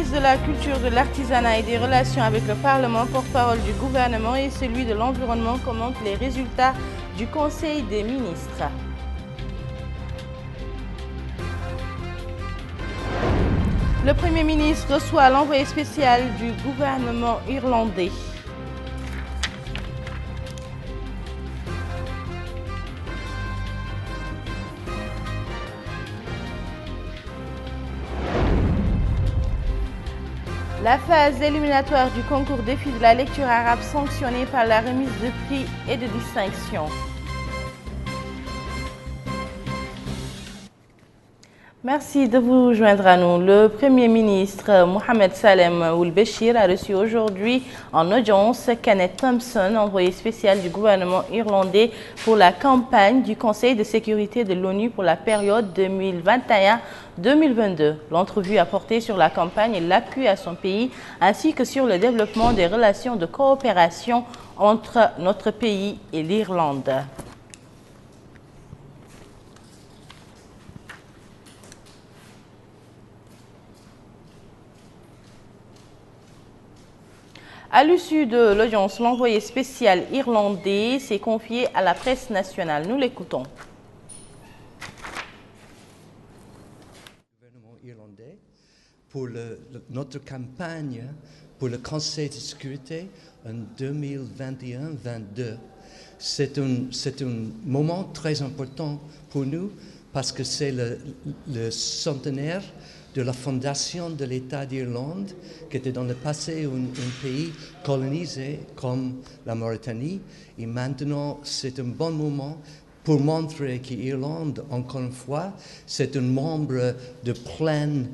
ministre de la Culture, de l'Artisanat et des Relations avec le Parlement, porte-parole du gouvernement et celui de l'Environnement commente les résultats du Conseil des ministres. Le Premier ministre reçoit l'envoyé spécial du gouvernement irlandais. La phase éliminatoire du concours défi de la lecture arabe sanctionnée par la remise de prix et de distinctions. Merci de vous joindre à nous. Le Premier ministre Mohamed Salem Ould-Béchir a reçu aujourd'hui en audience Kenneth Thompson, envoyé spécial du gouvernement irlandais pour la campagne du Conseil de sécurité de l'ONU pour la période 2021-2022. L'entrevue a porté sur la campagne et l'appui à son pays, ainsi que sur le développement des relations de coopération entre notre pays et l'Irlande. À l'issue de l'audience, l'envoyé spécial irlandais s'est confié à la presse nationale. Nous l'écoutons. Le gouvernement irlandais pour notre campagne pour le Conseil de sécurité en 2021-2022. C'est un moment très important pour nous parce que c'est le centenaire de la fondation de l'État d'Irlande, qui était dans le passé un pays colonisé comme la Mauritanie. Et maintenant, c'est un bon moment pour montrer qu'Irlande, encore une fois, c'est un membre de pleine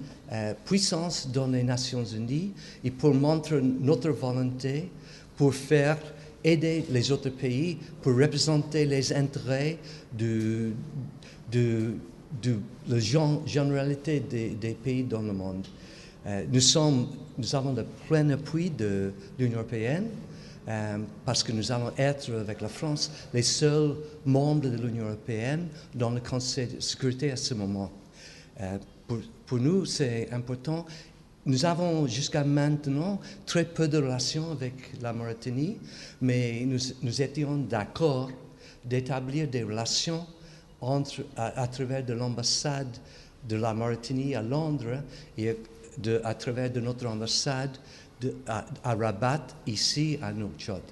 puissance dans les Nations Unies et pour montrer notre volonté pour faire aider les autres pays, pour représenter les intérêts de la généralité des pays dans le monde. Nous avons le plein appui de l'Union européenne parce que nous allons être, avec la France, les seuls membres de l'Union européenne dans le Conseil de sécurité à ce moment. Pour nous, c'est important. Nous avons jusqu'à maintenant très peu de relations avec la Mauritanie, mais nous étions d'accord d'établir des relations à travers de l'ambassade de la Mauritanie à Londres et à travers de notre ambassade à Rabat, ici à Nouakchott.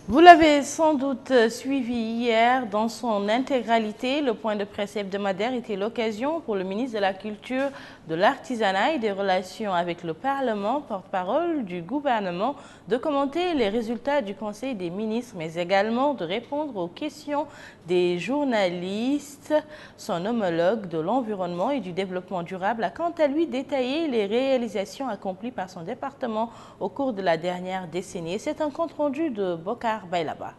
Vous l'avez sans doute suivi hier dans son intégralité. Le point de presse hebdomadaire était l'occasion pour le ministre de la Culture, de l'Artisanat et des Relations avec le Parlement, porte-parole du gouvernement, de commenter les résultats du Conseil des ministres, mais également de répondre aux questions des journalistes. Son homologue de l'environnement et du développement durable a quant à lui détaillé les réalisations accomplies par son département au cours de la dernière décennie. C'est un compte-rendu de Bokar Bailaba.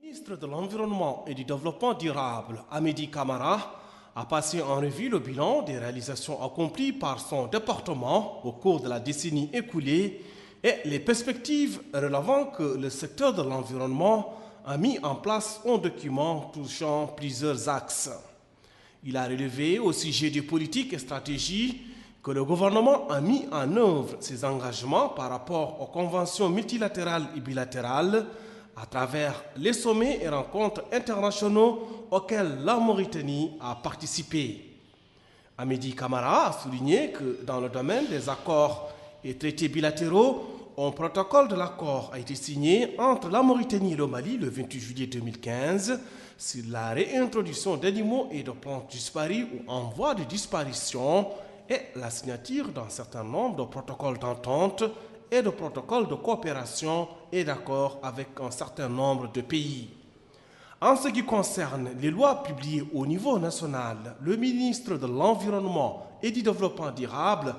Le ministre de l'Environnement et du Développement durable, Amédi Camara, a passé en revue le bilan des réalisations accomplies par son département au cours de la décennie écoulée et les perspectives relevant que le secteur de l'environnement a mis en place un document touchant plusieurs axes. Il a relevé au sujet des politiques et stratégies que le gouvernement a mis en œuvre ses engagements par rapport aux conventions multilatérales et bilatérales à travers les sommets et rencontres internationaux auxquels la Mauritanie a participé. Amédi Camara a souligné que dans le domaine des accords et traités bilatéraux, un protocole de l'accord a été signé entre la Mauritanie et le Mali le 28 juillet 2015 sur la réintroduction d'animaux et de plantes disparus ou en voie de disparition et la signature d'un certain nombre de protocoles d'entente et de protocoles de coopération et d'accords avec un certain nombre de pays. En ce qui concerne les lois publiées au niveau national, le ministre de l'Environnement et du Développement durable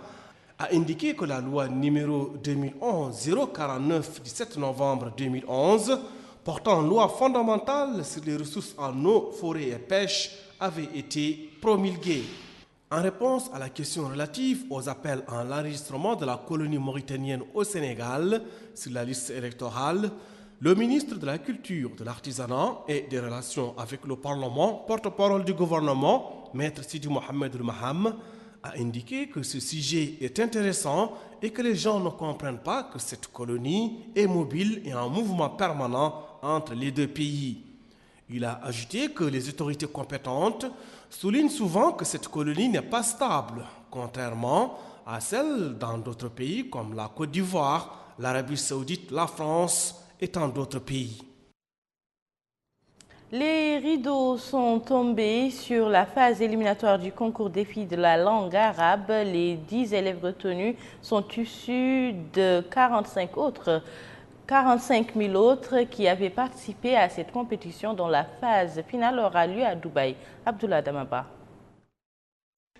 a indiqué que la loi numéro 2011-049 du 7 novembre 2011 portant loi fondamentale sur les ressources en eau, forêt et pêche avait été promulguée. En réponse à la question relative aux appels à l'enregistrement de la colonie mauritanienne au Sénégal sur la liste électorale, le ministre de la Culture, de l'Artisanat et des Relations avec le Parlement, porte-parole du gouvernement, Maître Sidi Mohamed El Maham, a indiqué que ce sujet est intéressant et que les gens ne comprennent pas que cette colonie est mobile et en mouvement permanent entre les deux pays. Il a ajouté que les autorités compétentes soulignent souvent que cette colonie n'est pas stable, contrairement à celle dans d'autres pays comme la Côte d'Ivoire, l'Arabie Saoudite, la France et tant d'autres pays. Les rideaux sont tombés sur la phase éliminatoire du concours défi de la langue arabe. Les 10 élèves retenus sont issus de 45 000 autres qui avaient participé à cette compétition dont la phase finale aura lieu à Dubaï. Abdullah Damaba.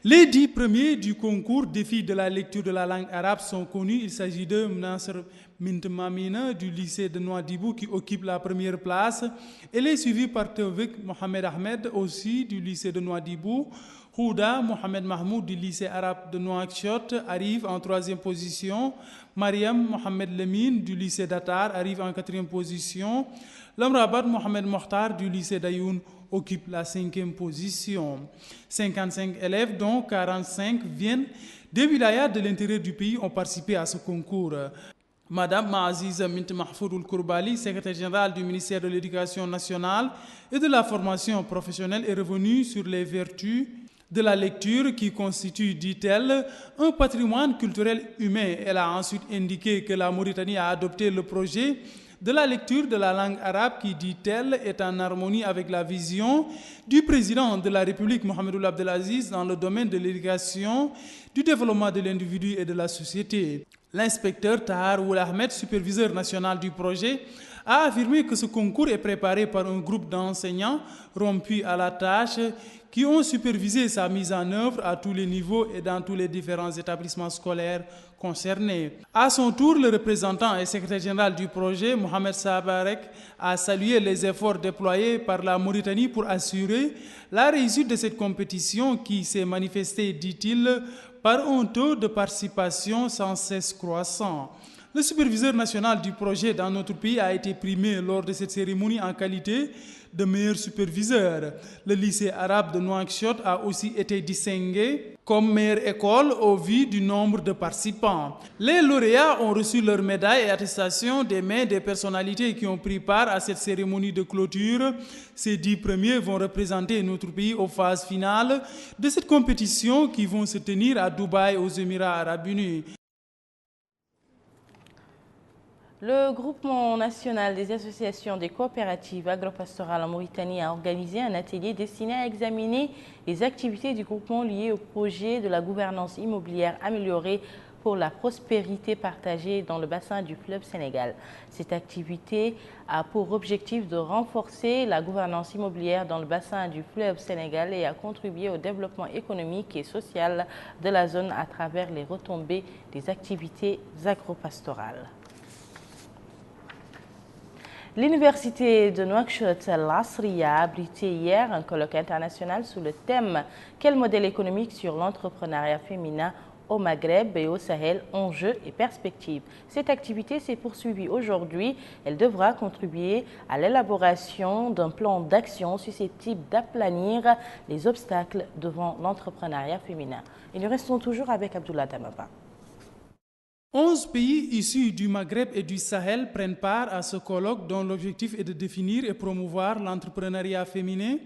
Les 10 premiers du concours défi de la lecture de la langue arabe sont connus. Il s'agit de Mnasser Mintmamina du lycée de Nouadhibou qui occupe la première place. Elle est suivie par Théovic Mohamed Ahmed aussi du lycée de Nouadhibou. Houda Mohamed Mahmoud du lycée arabe de Nouakchott arrive en 3e position. Mariam Mohamed Lemine du lycée d'Atar arrive en 4e position. Lamrabat Mohamed Mokhtar du lycée d'Ayoun occupe la 5e position. 55 élèves, dont 45 viennent des wilayas de l'intérieur du pays, ont participé à ce concours. Madame Maaziza Mint Mahfoudoul Kourbali, secrétaire générale du ministère de l'Éducation nationale et de la formation professionnelle, est revenue sur les vertus de la lecture qui constitue, dit-elle, un patrimoine culturel humain. Elle a ensuite indiqué que la Mauritanie a adopté le projet de la lecture de la langue arabe qui, dit-elle, est en harmonie avec la vision du président de la République, Mohamed Ould Abdelaziz, dans le domaine de l'éducation, du développement de l'individu et de la société. L'inspecteur Tahar Ould Ahmed, superviseur national du projet, a affirmé que ce concours est préparé par un groupe d'enseignants rompus à la tâche qui ont supervisé sa mise en œuvre à tous les niveaux et dans tous les différents établissements scolaires concernés. À son tour, le représentant et secrétaire général du projet, Mohamed Sabarek, a salué les efforts déployés par la Mauritanie pour assurer la réussite de cette compétition qui s'est manifestée, dit-il, par un taux de participation sans cesse croissant. Le superviseur national du projet dans notre pays a été primé lors de cette cérémonie en qualité de meilleur superviseur. Le lycée arabe de Nouakchott a aussi été distingué comme meilleure école au vu du nombre de participants. Les lauréats ont reçu leurs médailles et attestations des mains des personnalités qui ont pris part à cette cérémonie de clôture. Ces 10 premiers vont représenter notre pays aux phases finales de cette compétition qui vont se tenir à Dubaï, aux Émirats arabes unis. Le groupement national des associations des coopératives agropastorales en Mauritanie a organisé un atelier destiné à examiner les activités du groupement liées au projet de la gouvernance immobilière améliorée pour la prospérité partagée dans le bassin du fleuve Sénégal. Cette activité a pour objectif de renforcer la gouvernance immobilière dans le bassin du fleuve Sénégal et à contribuer au développement économique et social de la zone à travers les retombées des activités agropastorales. L'université de Nouakchott Al-Asriya a abrité hier un colloque international sous le thème « Quel modèle économique sur l'entrepreneuriat féminin au Maghreb et au Sahel, enjeux et perspectives ». Cette activité s'est poursuivie aujourd'hui. Elle devra contribuer à l'élaboration d'un plan d'action susceptible d'aplanir les obstacles devant l'entrepreneuriat féminin. Et nous restons toujours avec Abdullah Damaba. 11 pays issus du Maghreb et du Sahel prennent part à ce colloque dont l'objectif est de définir et promouvoir l'entrepreneuriat féminin.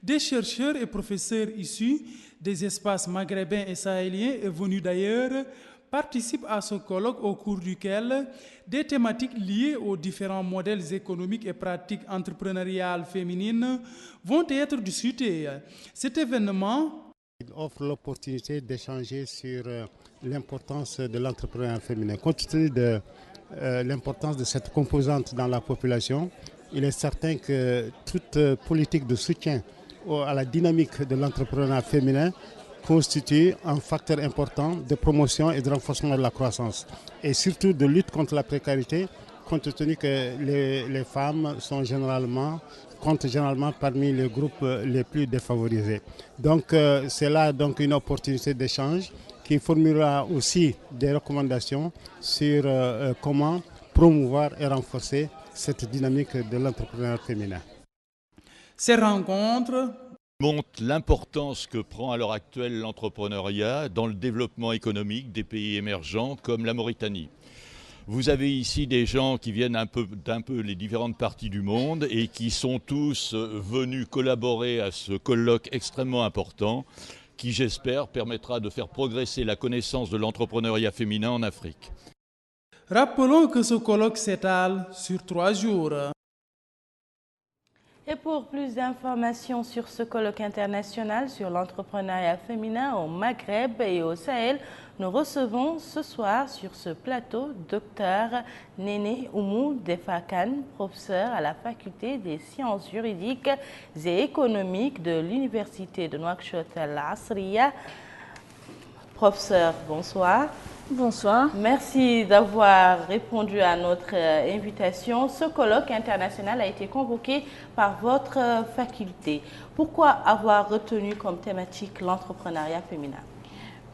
Des chercheurs et professeurs issus des espaces maghrébins et sahéliens et venus d'ailleurs participent à ce colloque au cours duquel des thématiques liées aux différents modèles économiques et pratiques entrepreneuriales féminines vont être discutées. Cet événement offre l'opportunité d'échanger sur l'importance de l'entrepreneuriat féminin. Compte tenu de l'importance de cette composante dans la population, il est certain que toute politique de soutien à la dynamique de l'entrepreneuriat féminin constitue un facteur important de promotion et de renforcement de la croissance et surtout de lutte contre la précarité, compte tenu que les femmes sont comptent généralement parmi les groupes les plus défavorisés. Donc c'est là donc une opportunité d'échange qui formulera aussi des recommandations sur comment promouvoir et renforcer cette dynamique de l'entrepreneuriat féminin. Ces rencontres Montre l'importance que prend à l'heure actuelle l'entrepreneuriat dans le développement économique des pays émergents comme la Mauritanie. Vous avez ici des gens qui viennent d'un peu les différentes parties du monde et qui sont tous venus collaborer à ce colloque extrêmement important qui, j'espère, permettra de faire progresser la connaissance de l'entrepreneuriat féminin en Afrique. Rappelons que ce colloque s'étale sur 3 jours. Et pour plus d'informations sur ce colloque international sur l'entrepreneuriat féminin au Maghreb et au Sahel, nous recevons ce soir sur ce plateau Dr Néné Oumou Defa Kane, professeur à la faculté des sciences juridiques et économiques de l'université de Nouakchott Al Asriya. Professeur, bonsoir. Bonsoir. Merci d'avoir répondu à notre invitation. Ce colloque international a été convoqué par votre faculté. Pourquoi avoir retenu comme thématique l'entrepreneuriat féminin?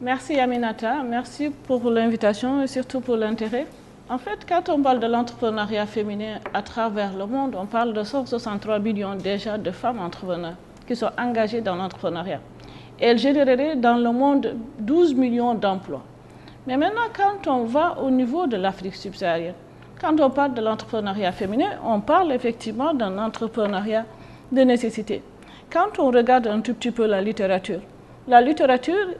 Merci Aminata, merci pour l'invitation et surtout pour l'intérêt. En fait, quand on parle de l'entrepreneuriat féminin à travers le monde, on parle de 163 millions déjà de femmes entrepreneurs qui sont engagées dans l'entrepreneuriat. Elles généreraient dans le monde 12 millions d'emplois. Mais maintenant, quand on va au niveau de l'Afrique subsaharienne, quand on parle de l'entrepreneuriat féminin, on parle effectivement d'un entrepreneuriat de nécessité. Quand on regarde un tout petit peu la littérature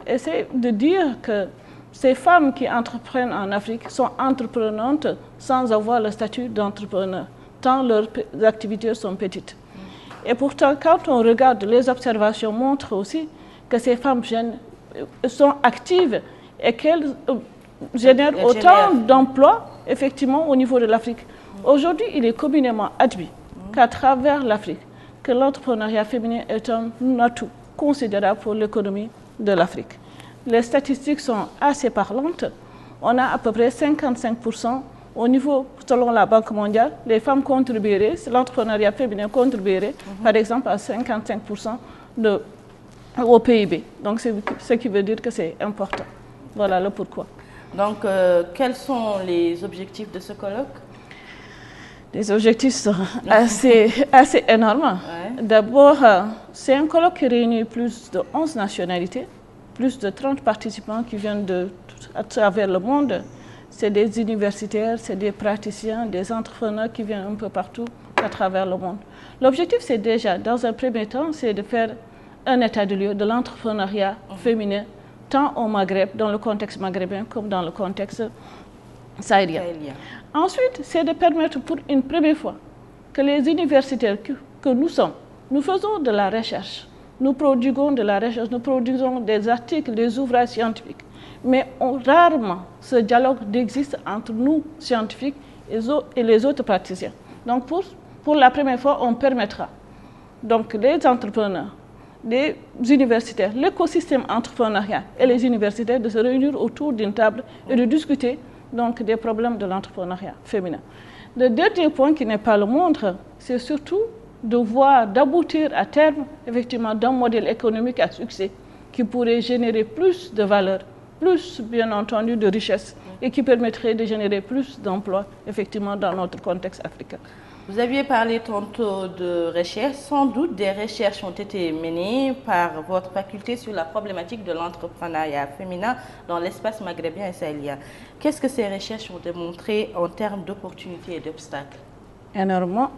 essaie de dire que ces femmes qui entreprennent en Afrique sont entreprenantes sans avoir le statut d'entrepreneur, tant leurs activités sont petites. Et pourtant, quand on regarde, les observations montrent aussi que ces femmes sont actives et qu'elles génèrent autant d'emplois, effectivement, au niveau de l'Afrique. Aujourd'hui, il est communément admis qu'à travers l'Afrique, que l'entrepreneuriat féminin est un atout considérable pour l'économie de l'Afrique. Les statistiques sont assez parlantes. On a à peu près 55% au niveau, selon la Banque mondiale, les femmes contribueraient, l'entrepreneuriat féminin contribuerait, par exemple, à 55% au PIB. Donc, ce qui veut dire que c'est important. Voilà le pourquoi. Donc, quels sont les objectifs de ce colloque? Les objectifs sont assez énormes. Ouais. D'abord, c'est un colloque qui réunit plus de 11 nationalités, plus de 30 participants qui viennent à travers le monde. C'est des universitaires, c'est des praticiens, des entrepreneurs qui viennent un peu partout à travers le monde. L'objectif, c'est déjà, dans un premier temps, c'est de faire un état de lieu de l'entrepreneuriat féminin, tant au Maghreb, dans le contexte maghrébin, comme dans le contexte sahélien. Ensuite, c'est de permettre pour une première fois que les universitaires que nous sommes, nous faisons de la recherche, nous produisons de la recherche, nous produisons des articles, des ouvrages scientifiques, mais rarement ce dialogue existe entre nous, scientifiques, et les autres praticiens. Donc pour la première fois, on permettra donc les entrepreneurs, les universitaires, l'écosystème entrepreneurial et les universitaires de se réunir autour d'une table et de discuter donc des problèmes de l'entrepreneuriat féminin. Le dernier point qui n'est pas le moindre, c'est surtout d'aboutir à terme effectivement d'un modèle économique à succès qui pourrait générer plus de valeur, plus bien entendu de richesse et qui permettrait de générer plus d'emplois effectivement dans notre contexte africain. Vous aviez parlé tantôt de recherche. Sans doute, des recherches ont été menées par votre faculté sur la problématique de l'entrepreneuriat féminin dans l'espace maghrébin et sahélien. Qu'est-ce que ces recherches ont démontré en termes d'opportunités et d'obstacles? Énormément.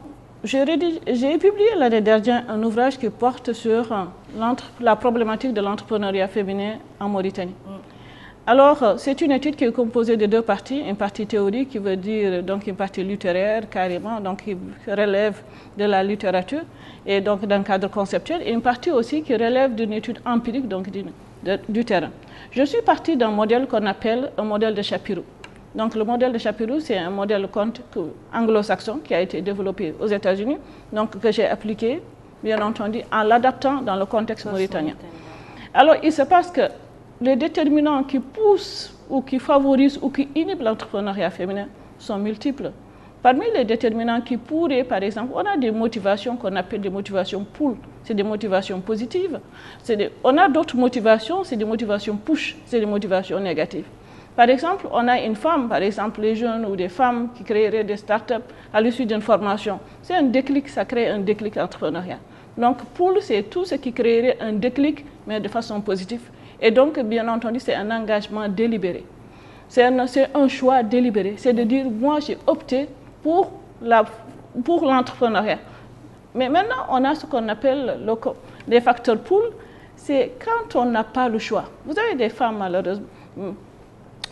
J'ai publié l'année dernière un ouvrage qui porte sur la problématique de l'entrepreneuriat féminin en Mauritanie. Alors, c'est une étude qui est composée de 2 parties, une partie théorique qui veut dire donc une partie littéraire carrément, donc qui relève de la littérature et donc d'un cadre conceptuel, et une partie aussi qui relève d'une étude empirique, donc du terrain. Je suis partie d'un modèle qu'on appelle un modèle de Shapiro. Donc le modèle de Shapiro, c'est un modèle anglo-saxon qui a été développé aux États-Unis, donc que j'ai appliqué, bien entendu, en l'adaptant dans le contexte mauritanien. Alors, il se passe que les déterminants qui poussent ou qui favorisent ou qui inhibent l'entrepreneuriat féminin sont multiples. Parmi les déterminants qui pourraient, par exemple, on a des motivations qu'on appelle des motivations pull, c'est des motivations positives. On a d'autres motivations, c'est des motivations push, c'est des motivations négatives. Par exemple, on a une femme, par exemple les jeunes ou des femmes qui créeraient des startups à l'issue d'une formation. C'est un déclic, ça crée un déclic entrepreneurial. Donc, pool, c'est tout ce qui créerait un déclic, mais de façon positive. Et donc, bien entendu, c'est un engagement délibéré. C'est un choix délibéré. C'est de dire, moi, j'ai opté pour l'entrepreneuriat. Mais maintenant, on a ce qu'on appelle les facteurs pool. C'est quand on n'a pas le choix. Vous avez des femmes,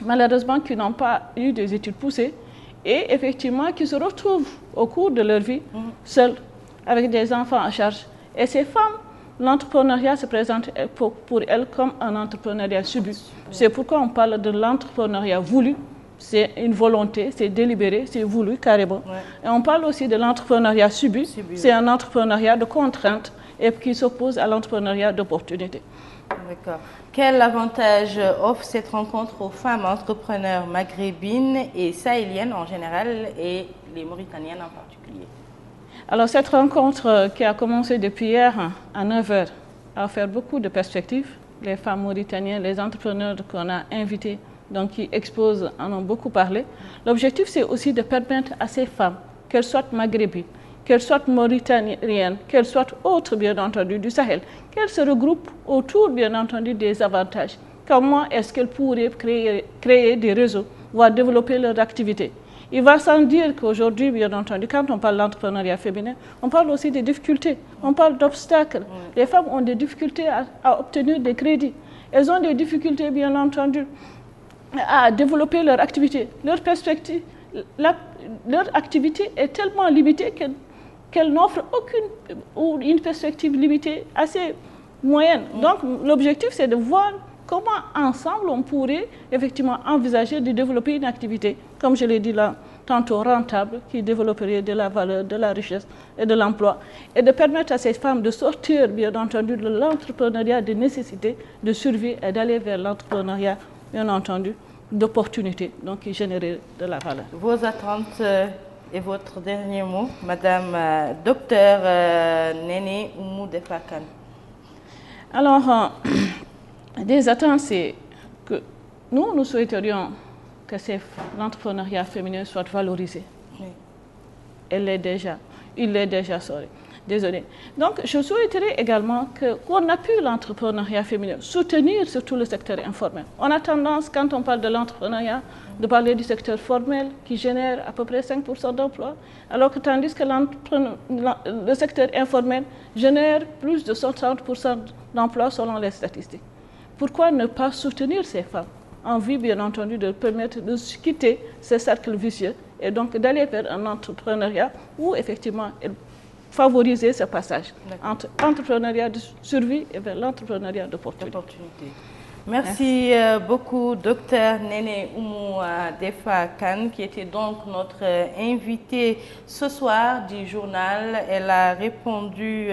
malheureusement qui n'ont pas eu des études poussées et effectivement qui se retrouvent au cours de leur vie seules, avec des enfants à charge. Et ces femmes, l'entrepreneuriat se présente pour elles comme un entrepreneuriat subi. C'est pourquoi on parle de l'entrepreneuriat voulu. C'est une volonté, c'est délibéré, c'est voulu carrément. Ouais. Et on parle aussi de l'entrepreneuriat subi. C'est un entrepreneuriat de contrainte et qui s'oppose à l'entrepreneuriat d'opportunité. D'accord. Quel avantage offre cette rencontre aux femmes entrepreneurs maghrébines et sahéliennes en général et les mauritaniennes en particulier? Alors cette rencontre qui a commencé depuis hier à 9h a offert beaucoup de perspectives. Les femmes mauritaniennes, les entrepreneurs qu'on a invités, donc qui exposent, en ont beaucoup parlé. L'objectif, c'est aussi de permettre à ces femmes, qu'elles soient maghrébines, qu'elles soient mauritaniennes, qu'elles soient autres, bien entendu, du Sahel, qu'elles se regroupent autour, bien entendu, des avantages. Comment est-ce qu'elles pourraient créer des réseaux, voire développer leur activité? Il va sans dire qu'aujourd'hui, bien entendu, quand on parle d'entrepreneuriat féminin, on parle aussi des difficultés, on parle d'obstacles. Les femmes ont des difficultés à obtenir des crédits. Elles ont des difficultés, bien entendu, à développer leur activité. Leur perspective, leur activité est tellement limitée qu'elle n'offre aucune, ou une perspective limitée assez moyenne. Donc l'objectif, c'est de voir comment ensemble on pourrait effectivement envisager de développer une activité, comme je l'ai dit là, tantôt rentable, qui développerait de la valeur, de la richesse et de l'emploi, et de permettre à ces femmes de sortir, bien entendu, de l'entrepreneuriat de nécessité, de survie et d'aller vers l'entrepreneuriat, bien entendu, d'opportunités, donc qui générer de la valeur. Vos attentes et votre dernier mot, Madame Docteur Néné Oumou Defa Kane. Alors, des attentes, c'est que nous souhaiterions que l'entrepreneuriat féminin soit valorisé. Oui. Il l'est déjà, sorry. Désolée. Donc, je souhaiterais également qu'on appuie l'entrepreneuriat féminin, soutenir surtout le secteur informel. On a tendance, quand on parle de l'entrepreneuriat, de parler du secteur formel qui génère à peu près 5% d'emplois, alors que tandis que le secteur informel génère plus de 130% d'emplois selon les statistiques. Pourquoi ne pas soutenir ces femmes en vue, bien entendu, de permettre de quitter ce cercle vicieux et donc d'aller vers un entrepreneuriat où, effectivement, favoriser ce passage entre l'entrepreneuriat de survie et vers l'entrepreneuriat d'opportunité. Merci beaucoup, Docteur Néné Oumou Defa Kane, qui était donc notre invitée ce soir du journal. Elle a répondu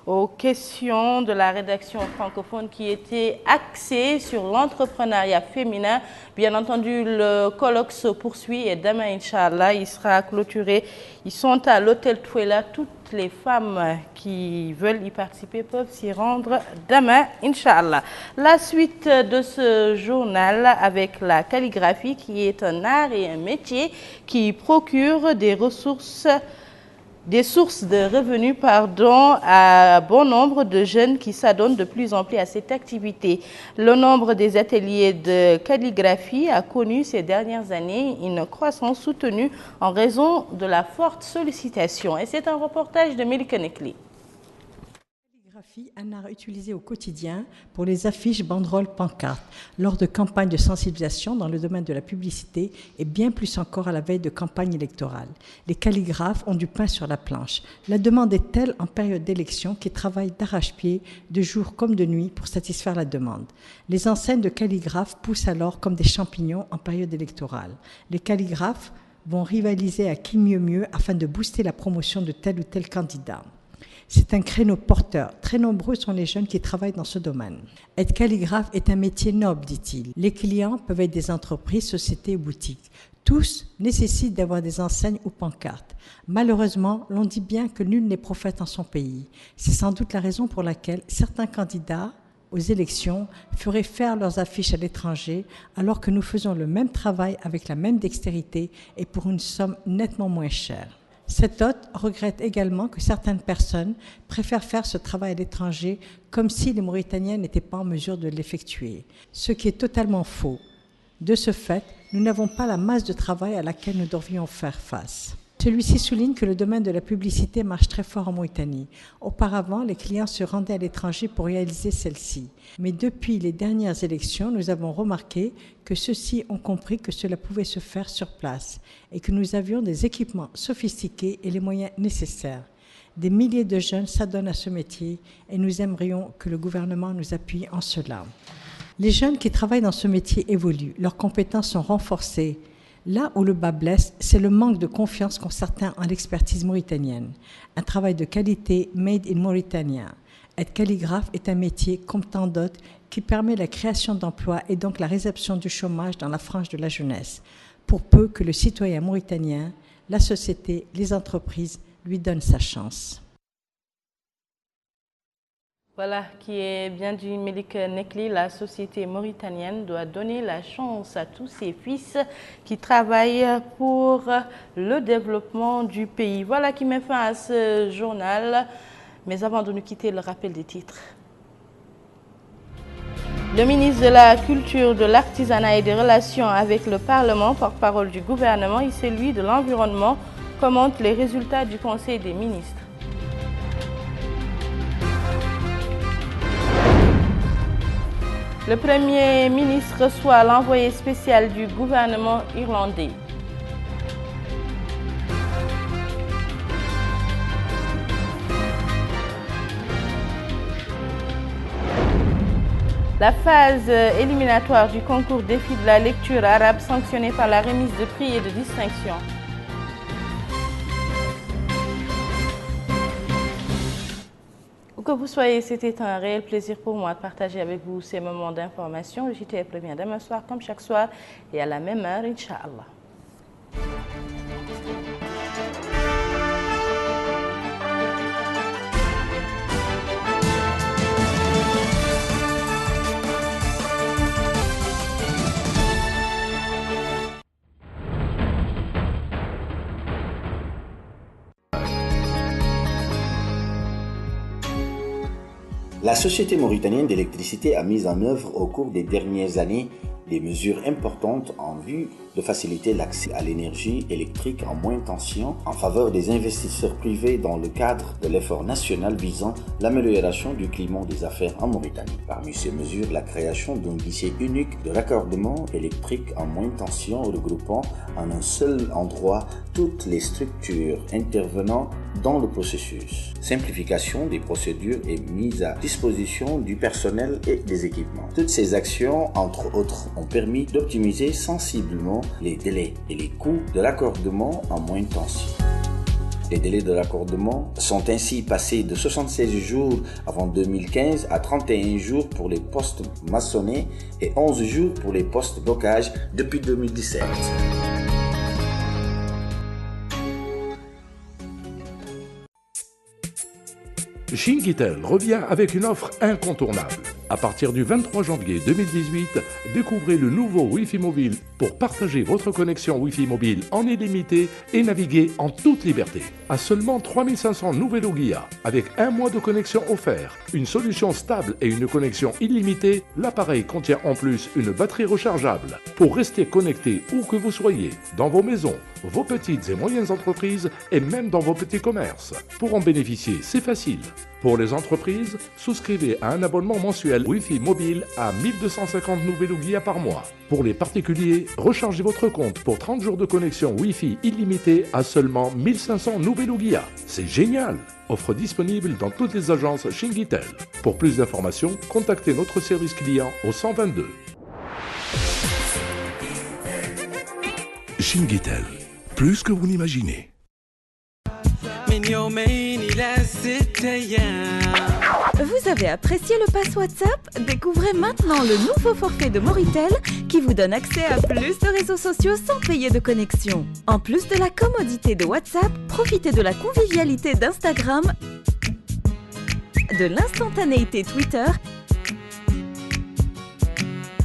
aux questions de la rédaction francophone qui était axée sur l'entrepreneuriat féminin. Bien entendu, le colloque se poursuit et demain, Inch'Allah, il sera clôturé. Ils sont à l'hôtel Touela. Toutes les femmes qui veulent y participer peuvent s'y rendre demain, Inch'Allah. La suite de ce journal avec la calligraphie, qui est un art et un métier qui procure des sources de revenus à bon nombre de jeunes qui s'adonnent de plus en plus à cette activité. Le nombre des ateliers de calligraphie a connu ces dernières années une croissance soutenue en raison de la forte sollicitation. Et c'est un reportage de Melika Nekli. Un art utilisé au quotidien pour les affiches, banderoles, pancartes, lors de campagnes de sensibilisation dans le domaine de la publicité et bien plus encore à la veille de campagne électorale. Les calligraphes ont du pain sur la planche. La demande est telle en période d'élection qu'ils travaillent d'arrache-pied, de jour comme de nuit, pour satisfaire la demande. Les enseignes de calligraphes poussent alors comme des champignons en période électorale. Les calligraphes vont rivaliser à qui mieux afin de booster la promotion de tel ou tel candidat. C'est un créneau porteur. Très nombreux sont les jeunes qui travaillent dans ce domaine. Être calligraphe est un métier noble, dit-il. Les clients peuvent être des entreprises, sociétés ou boutiques. Tous nécessitent d'avoir des enseignes ou pancartes. Malheureusement, l'on dit bien que nul n'est prophète en son pays. C'est sans doute la raison pour laquelle certains candidats aux élections feraient faire leurs affiches à l'étranger, alors que nous faisons le même travail avec la même dextérité et pour une somme nettement moins chère. Cet hôte regrette également que certaines personnes préfèrent faire ce travail à l'étranger comme si les Mauritaniens n'étaient pas en mesure de l'effectuer, ce qui est totalement faux. De ce fait, nous n'avons pas la masse de travail à laquelle nous devrions faire face. Celui-ci souligne que le domaine de la publicité marche très fort en Mauritanie. Auparavant, les clients se rendaient à l'étranger pour réaliser celle-ci. Mais depuis les dernières élections, nous avons remarqué que ceux-ci ont compris que cela pouvait se faire sur place et que nous avions des équipements sophistiqués et les moyens nécessaires. Des milliers de jeunes s'adonnent à ce métier et nous aimerions que le gouvernement nous appuie en cela. Les jeunes qui travaillent dans ce métier évoluent, leurs compétences sont renforcées. Là où le bas blesse, c'est le manque de confiance qu'ont certains en l'expertise mauritanienne. Un travail de qualité made in Mauritania. Être calligraphe est un métier, comme tant d'autres, qui permet la création d'emplois et donc la résorption du chômage dans la frange de la jeunesse, pour peu que le citoyen mauritanien, la société, les entreprises lui donnent sa chance. Voilà, qui est bien du Melik Nekli, la société mauritanienne doit donner la chance à tous ses fils qui travaillent pour le développement du pays. Voilà qui met fin à ce journal. Mais avant de nous quitter, le rappel des titres. Le ministre de la Culture, de l'Artisanat et des Relations avec le Parlement, porte-parole du gouvernement, et celui de l'Environnement, commente les résultats du Conseil des ministres. Le Premier ministre reçoit l'envoyé spécial du gouvernement irlandais. La phase éliminatoire du concours défi de la lecture arabe sanctionnée par la remise de prix et de distinction. Où que vous soyez, c'était un réel plaisir pour moi de partager avec vous ces moments d'information. Le JTF revient demain soir comme chaque soir et à la même heure, Inch'Allah. La Société mauritanienne d'électricité a mis en œuvre au cours des dernières années des mesures importantes en vue de faciliter l'accès à l'énergie électrique en moindre tension en faveur des investisseurs privés dans le cadre de l'effort national visant l'amélioration du climat des affaires en Mauritanie. Parmi ces mesures, la création d'un guichet unique de raccordement électrique en moindre tension regroupant en un seul endroit toutes les structures intervenant dans le processus. Simplification des procédures et mise à disposition du personnel et des équipements. Toutes ces actions, entre autres, ont permis d'optimiser sensiblement les délais et les coûts de raccordement en moindre tension. Les délais de raccordement sont ainsi passés de 76 jours avant 2015 à 31 jours pour les postes maçonnés et 11 jours pour les postes blocage depuis 2017. Chinguitel revient avec une offre incontournable. À partir du 23 janvier 2018, découvrez le nouveau Wi-Fi mobile pour partager votre connexion Wi-Fi mobile en illimité et naviguer en toute liberté. À seulement 3500 Nouvelo Guia, avec un mois de connexion offert, une solution stable et une connexion illimitée, l'appareil contient en plus une batterie rechargeable pour rester connecté où que vous soyez, dans vos maisons, vos petites et moyennes entreprises et même dans vos petits commerces. Pour en bénéficier, c'est facile. Pour les entreprises, souscrivez à un abonnement mensuel Wi-Fi mobile à 1250 Nouvelo Guia par mois. Pour les particuliers, rechargez votre compte pour 30 jours de connexion Wi-Fi illimité à seulement 1500 Nouvelo Guia. C'est génial! Offre disponible dans toutes les agences Chinguitel. Pour plus d'informations, contactez notre service client au 122. Chinguitel, plus que vous n'imaginez. Vous avez apprécié le pass WhatsApp? Découvrez maintenant le nouveau forfait de Moritel qui vous donne accès à plus de réseaux sociaux sans payer de connexion. En plus de la commodité de WhatsApp, profitez de la convivialité d'Instagram, de l'instantanéité Twitter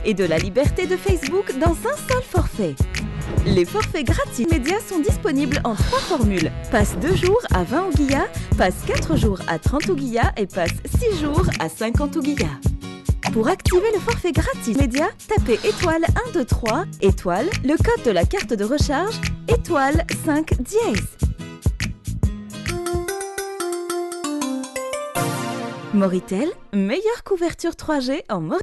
et de la liberté de Facebook dans un seul forfait. Les forfaits gratis médias sont disponibles en 3 formules. Passe 2 jours à 20 ouguiyas, passe 4 jours à 30 ouguiyas et passe 6 jours à 50 ouguiyas. Pour activer le forfait gratis média, tapez étoile 123, étoile, le code de la carte de recharge, étoile 5 dièse. Moritel, meilleure couverture 3G en Mauritanie.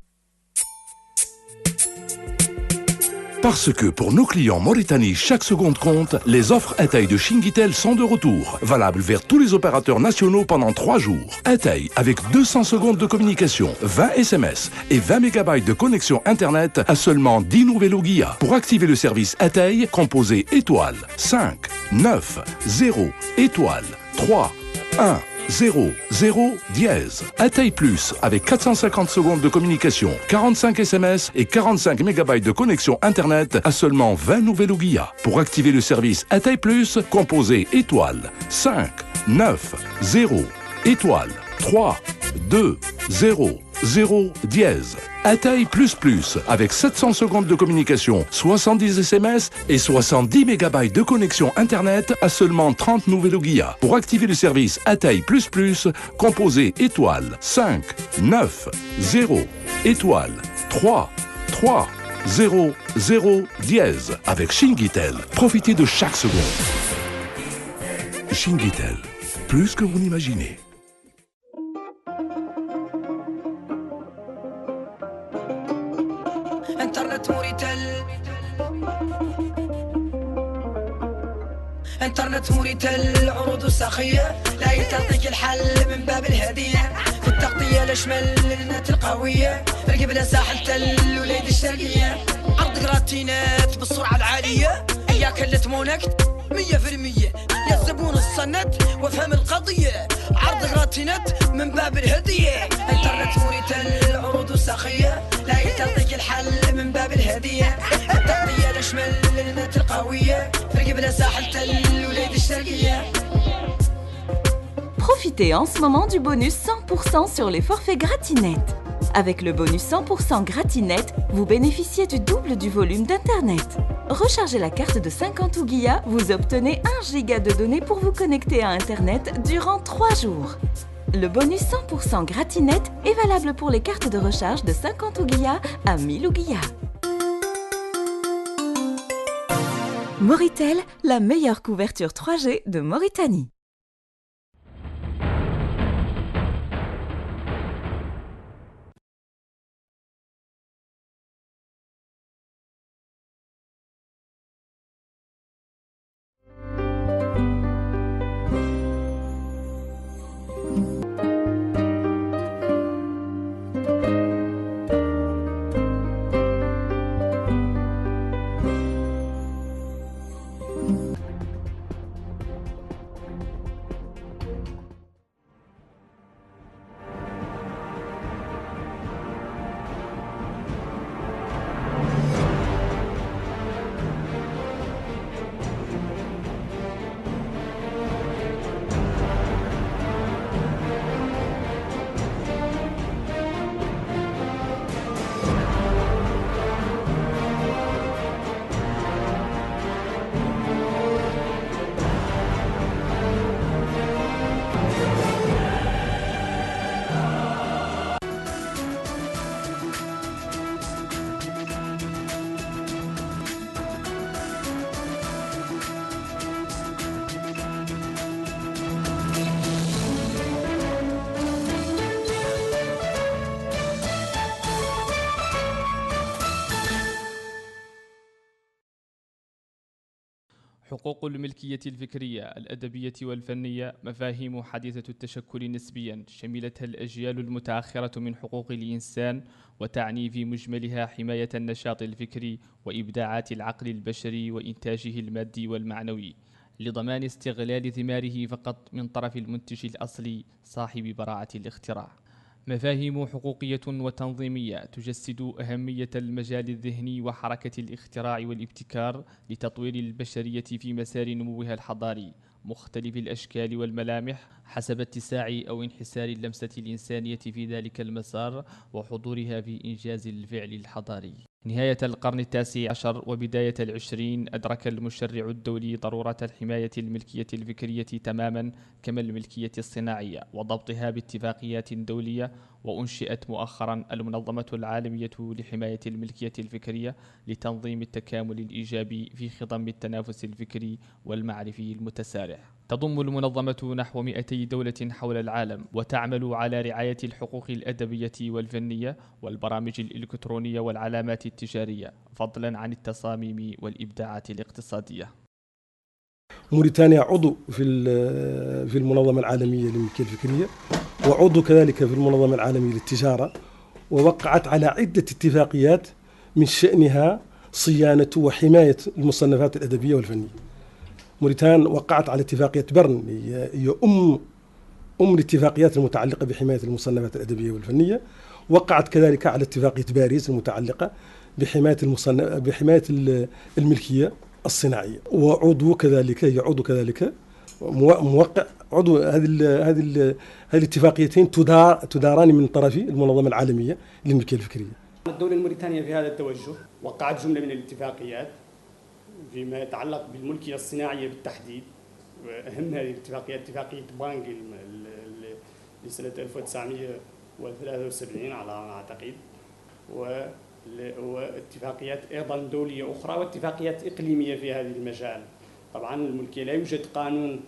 Parce que pour nos clients Mauritanie, chaque seconde compte, les offres Atay de Chinguitel sont de retour. Valables vers tous les opérateurs nationaux pendant 3 jours. Atay avec 200 secondes de communication, 20 SMS et 20 MB de connexion Internet à seulement 10 nouvelles ouguiyas. Pour activer le service Atay, composez étoile 5 9 0 étoile 3 1 0 0 dièse. Atay Plus avec 450 secondes de communication, 45 SMS et 45 MB de connexion Internet à seulement 20 nouvelles ouguiyas. Pour activer le service Atay Plus, composez étoile 5 9 0 étoile 3 2 0 0 dièse. Atay Plus Plus avec 700 secondes de communication, 70 SMS et 70 MB de connexion Internet à seulement 30 nouvelles ouguiyas. Pour activer le service Atay Plus Plus, composez étoile 5 9 0 étoile 3 3 0 0 dièse. Avec Chinguitel, profitez de chaque seconde. Chinguitel, plus que vous n'imaginez. انترنت موريتل انترنت موريتل عروض ساخية لا تعطيك الحل من باب الهدية في التغطية الأشمل للنت القوية رقبنا ساحل تل وليد الشرقية عرض قراتينات بالسرعة العالية إياك اللي تمونك 100% يا الزبون الصنت وافهم القضية عرض قراتينات من باب الهدية انترنت موريتل عروض ساخية لا تعطيك الحل من باب الهدية التغطية الأشمل للنت القوية رقبنا ساحل تل وليد الشرقية. Profitez en ce moment du bonus 100% sur les forfaits Gratinet. Avec le bonus 100% Gratinet, vous bénéficiez du double du volume d'Internet. Rechargez la carte de 50 ouguiyas, vous obtenez 1 giga de données pour vous connecter à Internet durant 3 jours. Le bonus 100% Gratinet est valable pour les cartes de recharge de 50 ouguiyas à 1000 ouguiyas. Moritel, la meilleure couverture 3G de Mauritanie. حقوق الملكية الفكرية الأدبية والفنية مفاهيم حديثة التشكل نسبيا شملتها الأجيال المتأخرة من حقوق الإنسان وتعني في مجملها حماية النشاط الفكري وإبداعات العقل البشري وإنتاجه المادي والمعنوي لضمان استغلال ثماره فقط من طرف المنتج الأصلي صاحب براعة الاختراع. مفاهيم حقوقية وتنظيمية تجسد أهمية المجال الذهني وحركة الاختراع والابتكار لتطوير البشرية في مسار نموها الحضاري مختلف الأشكال والملامح حسب اتساع أو انحسار اللمسة الإنسانية في ذلك المسار وحضورها في إنجاز الفعل الحضاري. نهاية القرن التاسع عشر وبداية العشرين أدرك المشرع الدولي ضرورة الحماية الملكية الفكرية تماما كما الملكية الصناعية وضبطها باتفاقيات دولية، وأنشئت مؤخرا المنظمة العالمية لحماية الملكية الفكرية لتنظيم التكامل الإيجابي في خضم التنافس الفكري والمعرفي المتسارع. تضم المنظمة نحو 200 دولة حول العالم وتعمل على رعاية الحقوق الأدبية والفنية والبرامج الإلكترونية والعلامات التجارية، فضلا عن التصاميم والإبداعات الاقتصادية. موريتانيا عضو في المنظمة العالمية للملكية الفكرية، وعضو كذلك في المنظمة العالمية للتجارة، ووقعت على عدة اتفاقيات من شأنها صيانة وحماية المصنفات الأدبية والفنية. موريتان وقعت على اتفاقية برن، هي أم الاتفاقيات المتعلقة بحماية المصنفات الأدبية والفنية. وقعت كذلك على اتفاقية باريس المتعلقة بحماية الملكية الصناعية، وعضو كذلك، هي عضو كذلك موقع عضو هذه الاتفاقيتين تداران من طرف المنظمة العالمية للملكية الفكرية. الدولة الموريتانية في هذا التوجه وقعت جملة من الاتفاقيات فيما يتعلق بالملكية الصناعية بالتحديد، وأهم هذه الاتفاقيات اتفاقية بانغ لسنة 1973 على ما أعتقد، واتفاقيات أيضا دولية أخرى واتفاقيات إقليمية في هذا المجال. طبعا الملكية لا يوجد قانون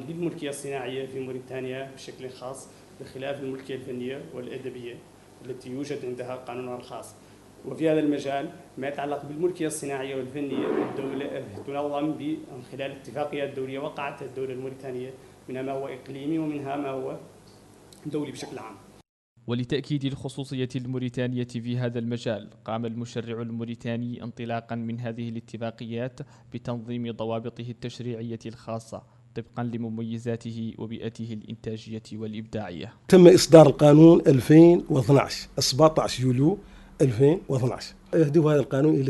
للملكية الصناعية في موريتانيا بشكل خاص، بخلاف الملكية الفنية والأدبية التي يوجد عندها قانونها الخاص. وفي هذا المجال ما يتعلق بالملكية الصناعية والفنية، الدولة تنظم من خلال اتفاقيات دولية وقعت الدولة الموريتانية، منها ما هو إقليمي ومنها ما هو دولي بشكل عام. ولتأكيد الخصوصية الموريتانية في هذا المجال، قام المشرع الموريتاني انطلاقا من هذه الاتفاقيات بتنظيم ضوابطه التشريعية الخاصة طبقا لمميزاته وبيئته الإنتاجية والإبداعية. تم إصدار القانون 2012 17 يوليو 2012. يهدف هذا القانون إلى